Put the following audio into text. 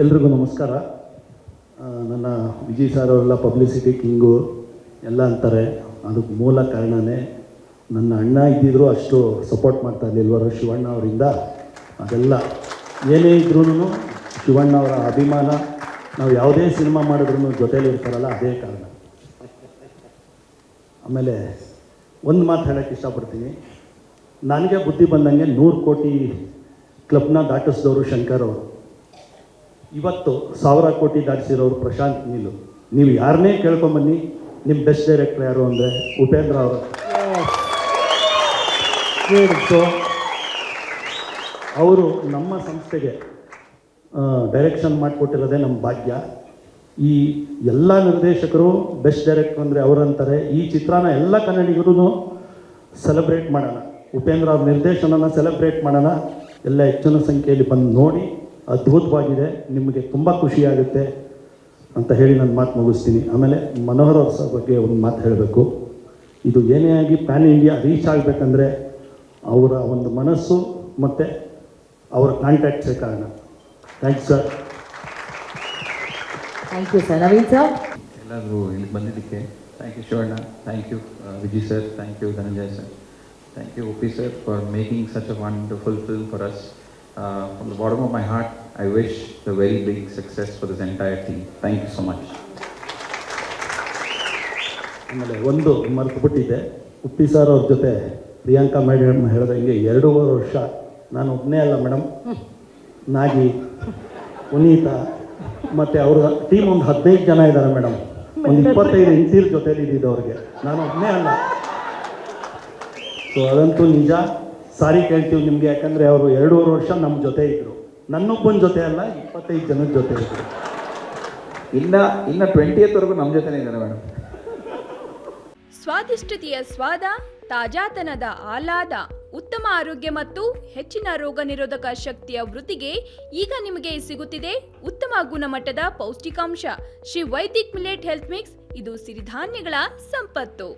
ಎಲ್ರಿಗೂ ನಮಸ್ಕಾರ. ನನ್ನ ವಿಜಯ್ ಸರ್ ಅವರೆಲ್ಲ ಪಬ್ಲಿಸಿಟಿ ಕಿಂಗು ಎಲ್ಲ ಅಂತಾರೆ. ಅದಕ್ಕೆ ಮೂಲ ಕಾರಣನೇ ನನ್ನ ಅಣ್ಣ ಇದ್ದಿದ್ರು ಅಷ್ಟು ಸಪೋರ್ಟ್ ಮಾಡ್ತಾ ಇರಲಿಲ್ವರು ಶಿವಣ್ಣ ಅವರಿಂದ. ಅದೆಲ್ಲ ಏನೇ ಇದ್ರೂ ಶಿವಣ್ಣ ಅವರ ಅಭಿಮಾನ, ನಾವು ಯಾವುದೇ ಸಿನಿಮಾ ಮಾಡಿದ್ರೂ ಜೊತೇಲಿ ಇರ್ತಾರಲ್ಲ, ಅದೇ ಕಾರಣ. ಆಮೇಲೆ ಒಂದು ಮಾತು ಹೇಳೋಕ್ಕೆ ಇಷ್ಟಪಡ್ತೀನಿ. ನನಗೆ ಬುದ್ಧಿ ಬಂದಂಗೆ 100 ಕೋಟಿ ಕ್ಲಬ್ನ ದಾಟಿಸಿದವರು ಶಂಕರ್ ಅವರು. ಇವತ್ತು 1000 ಕೋಟಿ ದಾಟಿಸಿರೋರು ಪ್ರಶಾಂತ್ ನೀಲು. ನೀವು ಯಾರನ್ನೇ ಕೇಳ್ಕೊಂಬನ್ನಿ, ನಿಮ್ಮ ಬೆಸ್ಟ್ ಡೈರೆಕ್ಟರ್ ಯಾರು ಅಂದರೆ ಉಪೇಂದ್ರ ಅವರು. ಸೊ ಅವರು ನಮ್ಮ ಸಂಸ್ಥೆಗೆ ಡೈರೆಕ್ಷನ್ ಮಾಡಿಕೊಟ್ಟಿರೋದೇ ನಮ್ಮ ಭಾಗ್ಯ. ಈ ಎಲ್ಲ ನಿರ್ದೇಶಕರು ಬೆಸ್ಟ್ ಡೈರೆಕ್ಟರ್ ಅಂದರೆ ಅವರಂತಾರೆ. ಈ ಚಿತ್ರನ ಎಲ್ಲ ಕನ್ನಡಿಗರೂ ಸೆಲೆಬ್ರೇಟ್ ಮಾಡೋಣ, ಉಪೇಂದ್ರ ಅವ್ರ ನಿರ್ದೇಶನನ ಸೆಲೆಬ್ರೇಟ್ ಮಾಡೋಣ. ಎಲ್ಲ ಹೆಚ್ಚಿನ ಸಂಖ್ಯೆಯಲ್ಲಿ ಬಂದು ನೋಡಿ. ಅದ್ಭುತವಾಗಿದೆ, ನಿಮಗೆ ತುಂಬ ಖುಷಿಯಾಗುತ್ತೆ ಅಂತ ಹೇಳಿ ನನ್ನ ಮಾತು ಮುಗಿಸ್ತೀನಿ. ಆಮೇಲೆ ಮನೋಹರ್ ಅವ್ರ ಬಗ್ಗೆ ಒಂದು ಮಾತು ಹೇಳಬೇಕು. ಇದು ಏನೇ ಆಗಿ ಪ್ಯಾನ್ ಇಂಡಿಯಾ ರೀಚ್ ಆಗಬೇಕಂದ್ರೆ ಅವರ ಒಂದು ಮನಸ್ಸು ಮತ್ತು ಅವರ ಕಾಂಟ್ಯಾಕ್ಟ್ಸೇ ಕಾರಣ. Thanks sir. Thank you sir. Naveen sir, ಎಲ್ಲರೂ ಇಲ್ಲಿ ಬಂದಿದ್ದಕ್ಕೆ thank you Shivanna, thank you Vijay sir, thank you Dhananjay sir, thank you OP sir for making such a wonderful film for us. From the bottom of my heart, I wish the very big success for this entire team. Thank you so much. ಆಮೇಲೆ ಒಂದು ಮರೆತುಬಿಟ್ಟಿದ್ದೆ, Uppi sir ಅವ್ರ ಜೊತೆ Priyanka madam ಹೇಳಿದಂಗೆ 2.5 ವರ್ಷ ನಾನು ಒಬ್ಬನೇ ಅಲ್ಲ madam, ನಾಗಿ, ಪುನೀತ ಮತ್ತು ಅವರ ಟೀಮ್ ಒಂದು 15 ಜನ ಇದ್ದಾರೆ ಮೇಡಮ್. ಒಂದು 25 ಇಂಟೀರ್ ಜೊತೆಲಿ ಇದ್ದಿದ್ದು ಅವ್ರಿಗೆ, ನಾನು ಒಬ್ಬನೇ ಅಲ್ಲ. ಸೊ ಅದಂತೂ ನಿಜ. ಸಾರಿ ಕೇಳ್ತೀವಿ ನಿಮಗೆ, ಯಾಕಂದರೆ ಅವರು 2.5 ವರ್ಷ ನಮ್ಮ ಜೊತೆ ಇದ್ದರು. ನನ್ನೊಬ್ಬನ ಜೊತೆ ಅಲ್ಲ, 25 ಜನದ ಜೊತೆ ಇದ್ದರು. ಇನ್ನು 20th ನಮ್ಮ ಜೊತೆನೇ ಇದ್ದಾರೆ ಮೇಡಮ್. ಸ್ವಾದಿಷ್ಟತೆಯ ಸ್ವಾದ, ತಾಜಾತನದ ಆಹ್ಲಾದ, ಉತ್ತಮ ಆರೋಗ್ಯ ಮತ್ತು ಹೆಚ್ಚಿನ ರೋಗ ನಿರೋಧಕ ಶಕ್ತಿಯ ವೃದ್ಧಿಗೆ ಈಗ ನಿಮಗೆ ಸಿಗುತ್ತಿದೆ ಉತ್ತಮ ಗುಣಮಟ್ಟದ ಪೌಷ್ಟಿಕಾಂಶ Shri Vaidik millet health mix. ಇದು ಸಿರಿಧಾನ್ಯಗಳ ಸಂಪತ್ತು.